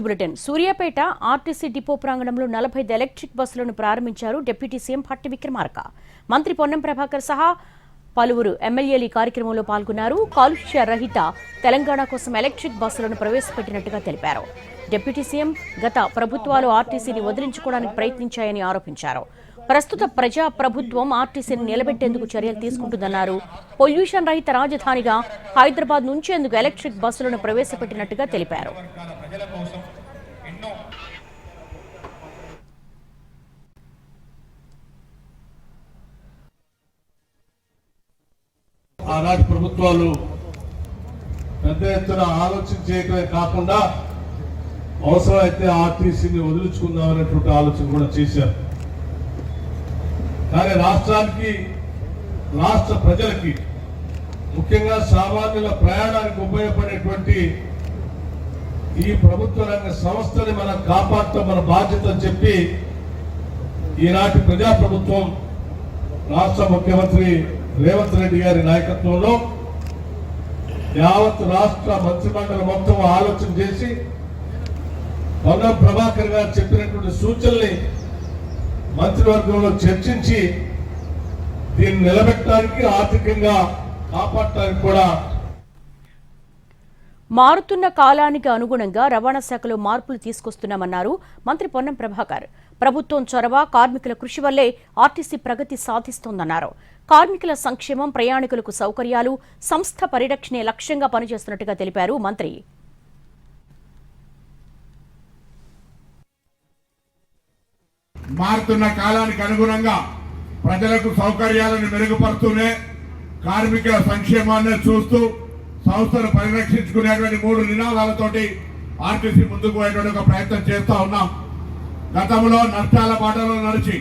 Bulletin Suryapet RTC depot ప్రాంగణంలో 45 electric బస్సులను ప్రారంభించారు డిప్యూటీ సీఎం భట్టి విక్రమార్క. మంత్రి పొన్నం ప్రభాకర్ సహా పలువురు ఎమ్మెల్యేలు ఈ కార్యక్రమంలో పాల్గొన్నారు. కాలుష్య రహిత తెలంగాణ కోసం ఎలక్ట్రిక్ బస్సులను ప్రవేశపెట్టినట్టుగా తెలిపారు. డిప్యూటీ సీఎం గత ప్రభుత్వాలు ఆర్టీసీని వదిలించుకోవడానికి ప్రయత్నించాయని ఆరోపించారు. ప్రస్తుత ప్రజా ప్రభుత్వం ఆర్టీసీని నిలబెట్టేందుకు చర్యలు తీసుకుంటుందన్నారు. పొల్యూషన్ రహిత రాజధానిగా హైదరాబాద్ నుంచేందుకు ఎలక్ట్రిక్ బస్సులను ప్రవేశపెట్టినట్టుగా తెలిపారు. ఆనాటి ప్రభుత్వాలు పెద్ద ఎత్తున ఆలోచన చేయడమే కాకుండా అవసరమైతే ఆర్టీసీని వదిలించుకుందామనేటువంటి ఆలోచన కూడా చేశారు. కానీ రాష్ట్రానికి, రాష్ట్ర ప్రజలకి, ముఖ్యంగా సామాన్యుల ప్రయాణానికి ఉపయోగపడేటువంటి ఈ ప్రభుత్వ రంగ సంస్థని మనం కాపాడటం మన బాధ్యత అని చెప్పి ఈనాటి ప్రజాప్రభుత్వం రాష్ట్ర ముఖ్యమంత్రి రేవంత్ రెడ్డి గారి నాయకత్వంలో యావత్ రాష్ట్ర మంత్రిమండలి మొత్తం ఆలోచన చేసి పొన్నం ప్రభాకర్ గారు చెప్పినటువంటి సూచనల్ని మంత్రివర్గంలో చర్చించి దీన్ని నిలబెట్టడానికి, ఆర్థికంగా కాపాడటానికి కూడా మారుతున్న కాలానికి అనుగుణంగా రవాణా శాఖలో మార్పులు తీసుకొస్తున్నామన్నారు మంత్రి పొన్నం ప్రభాకర్. ప్రభుత్వం చొరవ, కార్మికుల కృషి వల్లే ఆర్టీసీ ప్రగతి సాధిస్తోందన్నారు. కార్మికుల సంక్షేమం, ప్రయాణికులకు సౌకర్యాలు, సంస్థ పరిరక్షణే లక్ష్యంగా పనిచేస్తున్నట్టుగా తెలిపారు మంత్రి. మారుతున్న కాలానికి అనుగుణంగా ప్రజలకు సౌకర్యాలను మెరుగుపరుస్తూనే కార్మికుల సంక్షేమాన్ని చూస్తూ సంస్థను పరిరక్షించుకునేటువంటి 3 నినాదాలతోటి ఆర్టీసీ ముందుకు పోయేటువంటి ఒక ప్రయత్నం చేస్తూ ఉన్నాం. గతంలో నష్టాల బాటలో నడిచి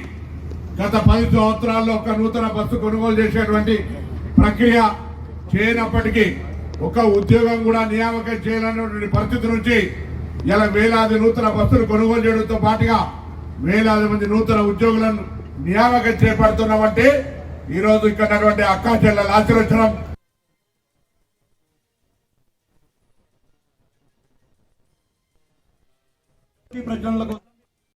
గత 10 సంవత్సరాల్లో ఒక నూతన బస్సు కొనుగోలు చేసేటువంటి ప్రక్రియ చేయనప్పటికీ ఒక ఉద్యోగం కూడా నియామకం చేయాలనేటువంటి పరిస్థితి నుంచి ఇలా వేలాది నూతన బస్సులు కొనుగోలు చేయడంతో పాటుగా వేలాది మంది నూతన ఉద్యోగులను నియామకం చేపడుతున్నామంటే ఈరోజు ఇక్కడ అక్కా చెల్లెల ఆశీర్వచనం ప్రజలకు